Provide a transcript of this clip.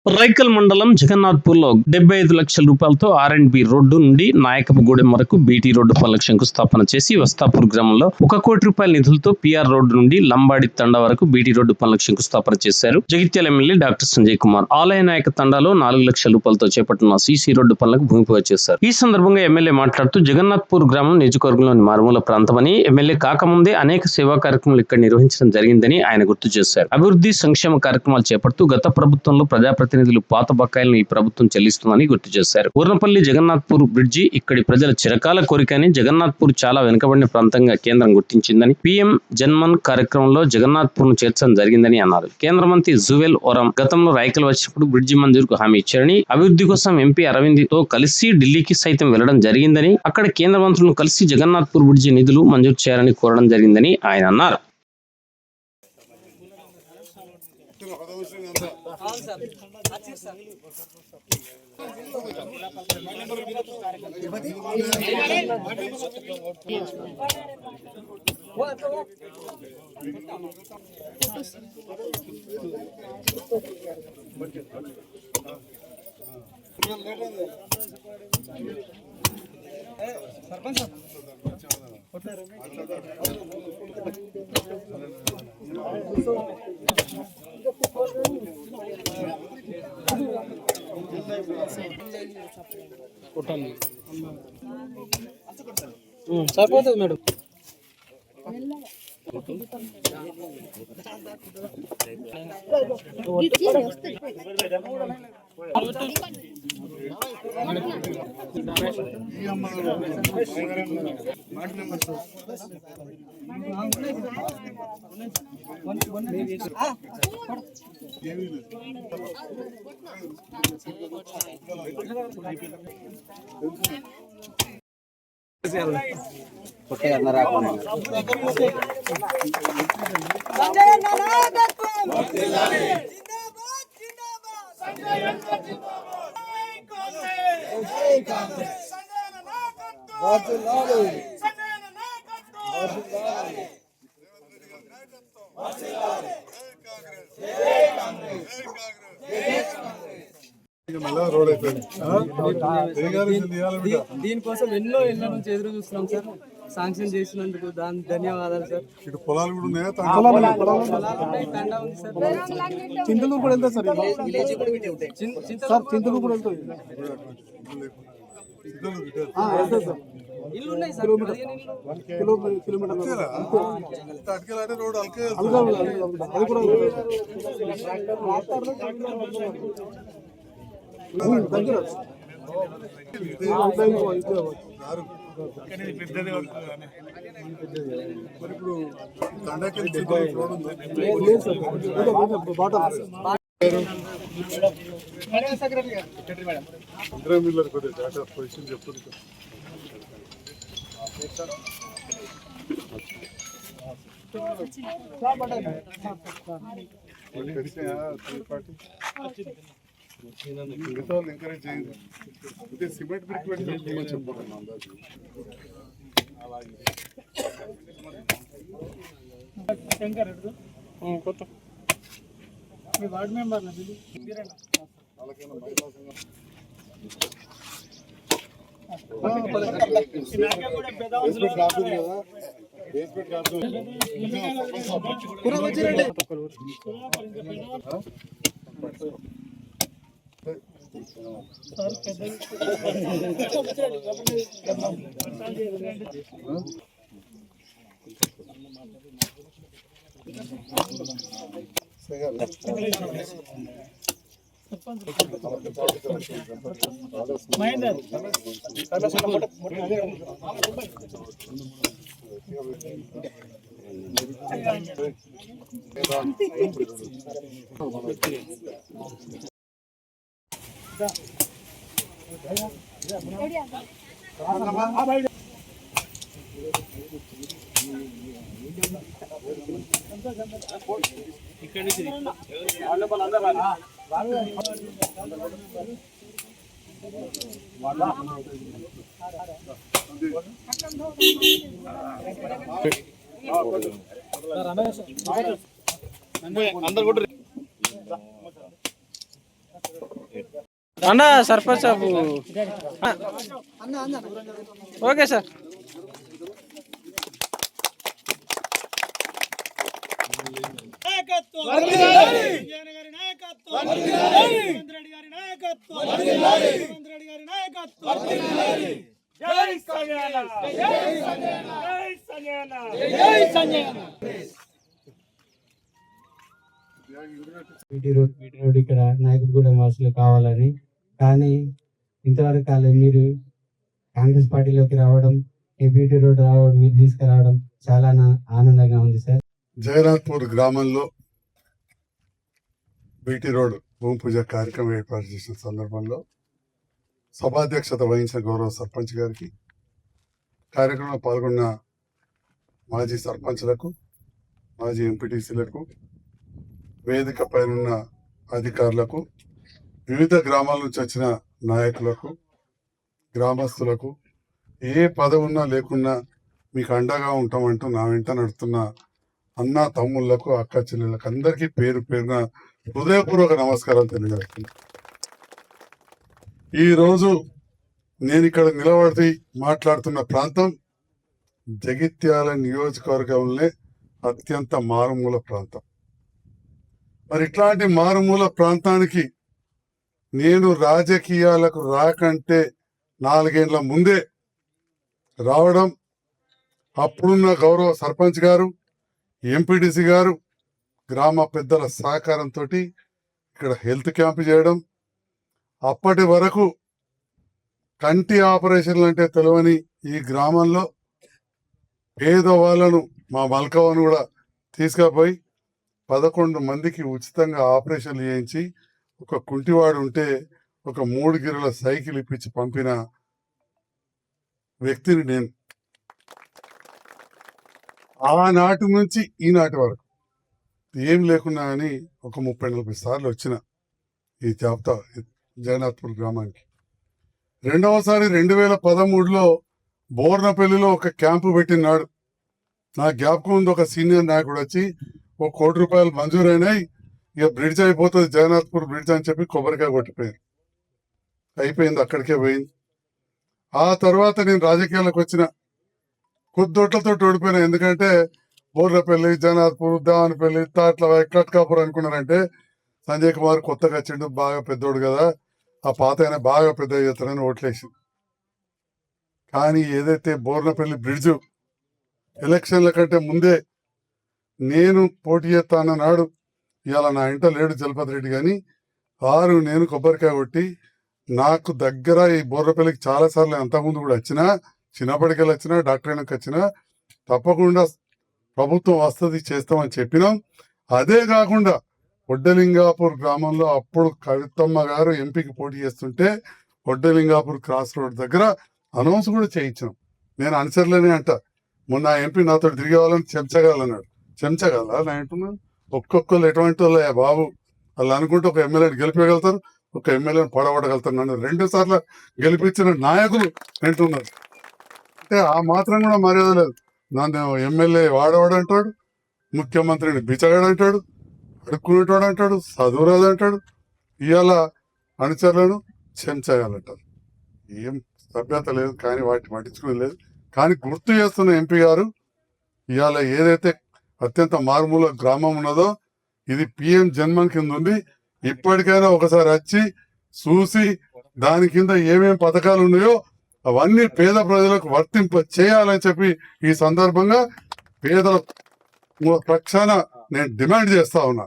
రైకల్ మండలం జగన్నాథ్పూర్లో 75 లక్షల రూపాయలతో ఆర్&బి రోడ్డు నుండి నాయకపుగూడెం వరకు బీటీ రోడ్డు పనులకు శంకుస్థాపన చేసి వస్తాపూర్ గ్రామంలో 1 కోటి రూపాయల నిధులతో పిఆర్ రోడ్డు నుండి లంబాడి తండా వరకు బీటీ రోడ్డు పనులకు శంకుస్థాపన చేశారు జగిత్యాల ఎమ్మెల్యే డాక్టర్ సంజయ్ కుమార్. ఆలయ నాయక తండాలో 4 లక్షల రూపాయలతో చేపట్టిన సీసీ రోడ్డు పనులకు భూమి పూజ చేశారు. ఈ సందర్భంగా ఎమ్మెల్యే మాట్లాడుతూ జగన్నాథ్పూర్ గ్రామం నియోజకవర్గంలోని మారుమూల ప్రాంతమని, ఎమ్మెల్యే కాకముందే అనేక సేవా కార్యక్రమాలు ఇక్కడ నిర్వహించడం జరిగిందని ఆయన గుర్తు చేశారు. అభివృద్ధి సంక్షేమ కార్యక్రమాలు చేపడుతూ గత ప్రభుత్వంలో ప్రజాప్రతినిధులు పాత బకాయిలను ఈ ప్రభుత్వం చెల్లిస్తుందని గుర్తు చేశారు. ఊర్నపల్లి జగన్నాథ్పూర్ బ్రిడ్జి ఇక్కడి ప్రజల చిరకాల కోరికని, జగన్నాథ్పూర్ చాలా వెనుకబడిన ప్రాంతంగా కేంద్రం గుర్తించిందని, పీఎం జన్మన్ కార్యక్రమంలో జగన్నాథ్పూర్ ను చేర్చడం జరిగిందని అన్నారు. కేంద్ర మంత్రి జువెల్ ఓరం గతంలో రాయకల్ వచ్చినప్పుడు బ్రిడ్జి మంజూరుకు హామీ ఇచ్చారని, అభివృద్ధి కోసం ఎంపీ అరవింద్ తో కలిసి ఢిల్లీకి సైతం వెళ్లడం జరిగిందని, అక్కడ కేంద్ర మంత్రులను కలిసి జగన్నాథ్పూర్ బ్రిడ్జి నిధులు మంజూరు చేయాలని కోరడం జరిగిందని ఆయన అన్నారు. సరిపోతుంది మేడం. దీనికోసం ఎన్నో ఏళ్ళ నుంచి ఎదురు చూస్తున్నాం సార్. శాంక్షన్ చేసినందుకు ధన్యవాదాలు సార్. ఇటు పొలాలు కూడా ఉన్నాయా? చింతలు కూడా వెళ్తాయి సార్. చింతలు కూడా వెళ్తాయి. ఇల్లు ఉన్నాయి సార్. అటుకెళ్ళి రోడ్ అల్కే అది కూడా దగ్గర పెద్దది మరి ఇప్పుడు తండాకెళ్ళి రోడ్ ఉంది. ఇంద్రమిల్లర్ కొద్దిగా డాటా పొజిషన్ చెప్తుంది. మిగతా వాళ్ళు ఎంకరేజ్ చేయండి. ఇదే సిమెంట్ బ్రిక్ పెట్టి చెప్పాలి. కొత్త మీ వార్డు మెంబర్ మహేందర్ ఇక్కడ అందరు కూడా అన్న సర్పంచ్ సాబు ఓకే సార్. బీటీ రోడ్ ఇక్కడ నాయకుడిగూడెం వాసులు కావాలని, కానీ ఇంతవరకు కాలేదు. మీరు కాంగ్రెస్ పార్టీలోకి రావడం, ఈ బీటీ రోడ్ రావడం, మీరు తీసుకురావడం చాలా ఆనందంగా ఉంది సార్. జగన్నాథ్పూర్ గ్రామంలో బీటీ రోడ్ భూమి పూజ కార్యక్రమం ఏర్పాటు చేసిన సందర్భంలో సభాధ్యక్షత వహించిన గౌరవ సర్పంచ్ గారికి, కార్యక్రమంలో పాల్గొన్న మాజీ సర్పంచ్లకు, మాజీ ఎంపీటీసీలకు, వేదిక పైన అధికారులకు, వివిధ గ్రామాల నుంచి వచ్చిన నాయకులకు, గ్రామస్తులకు, ఏ పదవి ఉన్నా లేకున్నా మీకు అండగా ఉంటామంటూ నా వెంట నడుతున్న అన్న తమ్ముళ్లకు, అక్క చెల్లెళ్ళకు అందరికీ పేరు పేరున హృదయపూర్వక నమస్కారాలు తెలియజేస్తున్నాను. ఈరోజు నేను ఇక్కడ నిలబడి మాట్లాడుతున్న ప్రాంతం జగిత్యాల నియోజకవర్గంలో అత్యంత మారుమూల ప్రాంతం. మరి ఇట్లాంటి మారుమూల ప్రాంతానికి నేను రాజకీయాలకు రాకంటే 4 ఏళ్ల ముందే రావడం, అప్పుడున్న గౌరవ సర్పంచ్ గారు, ఎంపీటీసీ గారు, గ్రామ పెద్దల సహకారంతో ఇక్కడ హెల్త్ క్యాంప్ చేయడం, అప్పటి వరకు కంటి ఆపరేషన్లు అంటే తెలియని ఈ గ్రామంలో పేదవాళ్ళను, మా మల్కవను కూడా తీసుకుపోయి 11 మందికి ఉచితంగా ఆపరేషన్లు చేయించి, ఒక కుంటివాడు ఉంటే ఒక 3 గిరుల సైకిల్ ఇప్పించి పంపిన వ్యక్తిని నేను. ఆనాటి నుంచి ఈనాటి వరకు ఏం లేకున్నా అని ఒక 30-40 సార్లు వచ్చిన ఈ జాబితా జగన్నాథ్పూర్ గ్రామానికి. రెండవసారి 2013లో బోర్నపల్లిలో ఒక క్యాంపు పెట్టినాడు. నా జ్ఞాపకం ఉంది, ఒక సీనియర్ నాయకుడు వచ్చి ₹1 కోటి మంజూరైనాయి, ఇక బ్రిడ్జ్ అయిపోతుంది జగన్నాథ్పూర్ బ్రిడ్జ్ అని చెప్పి కొబ్బరికాయ కొట్టిపోయారు. అయిపోయింది, అక్కడికే పోయింది. ఆ తర్వాత నేను రాజకీయాలకు వచ్చిన కొద్దొట్లతో ఓడిపోయినా. ఎందుకంటే బోర్లపల్లి, జగన్నాథ్పూర్, దేవానపల్లి, తాట్ల, కట్కాపూర్ అనుకున్నారంటే సంజయ్ కుమార్ కొత్తగా వచ్చిండు, బాగా పెద్దోడు కదా, ఆ పాత అయినా బాగా పెద్ద చేస్తారని ఓట్లేసి. కానీ ఏదైతే బోర్నపల్లి బ్రిడ్జ్ ఎలక్షన్ల కంటే ముందే నేను పోటీ చేస్తానన్నాడు, ఇవాళ నా ఇంట లేడు జలపతి రెడ్డి, కానీ నేను కొబ్బరికాయ కొట్టి, నాకు దగ్గర ఈ బోర్నపల్లికి చాలాసార్లు అంతకుముందు కూడా వచ్చినా, చిన్నప్పటికెళ్ళి వచ్చినా, డాక్టర్ అయినాక వచ్చినా తప్పకుండా ప్రభుత్వం వస్తుంది చేస్తామని చెప్పినాం. అదే కాకుండా వడ్డలింగాపూర్ గ్రామంలో అప్పుడు కవితమ్మ గారు ఎంపీకి పోటీ చేస్తుంటే వడ్డలింగాపూర్ క్రాస్ రోడ్ దగ్గర అనౌన్స్ కూడా చేయించినాం. నేను అనుసరులేనే అంట, మొన్న ఎంపీ నాతో తిరిగే వాళ్ళని చెంచగలన్నాడు. చెంచగల నా అంటున్నాను, ఒక్కొక్కరు ఎటువంటి వాళ్ళ బాబు, వాళ్ళు అనుకుంటే ఒక ఎమ్మెల్యేని గెలిపగలుగుతారు, ఒక ఎమ్మెల్యేని పడగొట్టగలుగుతారు. నన్ను 2 సార్లు గెలిపించిన నాయకులు వింటున్నారు. అంటే ఆ మాత్రం కూడా మర్యాద లేదు. నన్ను ఎమ్మెల్యే వాడవాడు అంటాడు, ముఖ్యమంత్రిని బిచ్చగాడు అంటాడు, అడుక్కునేటోడు అంటాడు, చదువురాదు అంటాడు. ఇవాళ అనుచరులను చెంచగాలంటారు. ఏం సభ్యత లేదు, కానీ వాటిని పట్టించుకునే లేదు. కానీ గుర్తు చేస్తున్న ఎంపీ గారు, ఇవాళ ఏదైతే అత్యంత మారుమూల గ్రామం ఉన్నదో ఇది పిఎం జన్మన్ కింద ఉంది. ఇప్పటికైనా ఒకసారి వచ్చి చూసి దాని కింద ఏమేం పథకాలు ఉన్నాయో అవన్నీ పేద ప్రజలకు వర్తింప చేయాలని చెప్పి ఈ సందర్భంగా పేదల పక్షాన నేను డిమాండ్ చేస్తా ఉన్నా.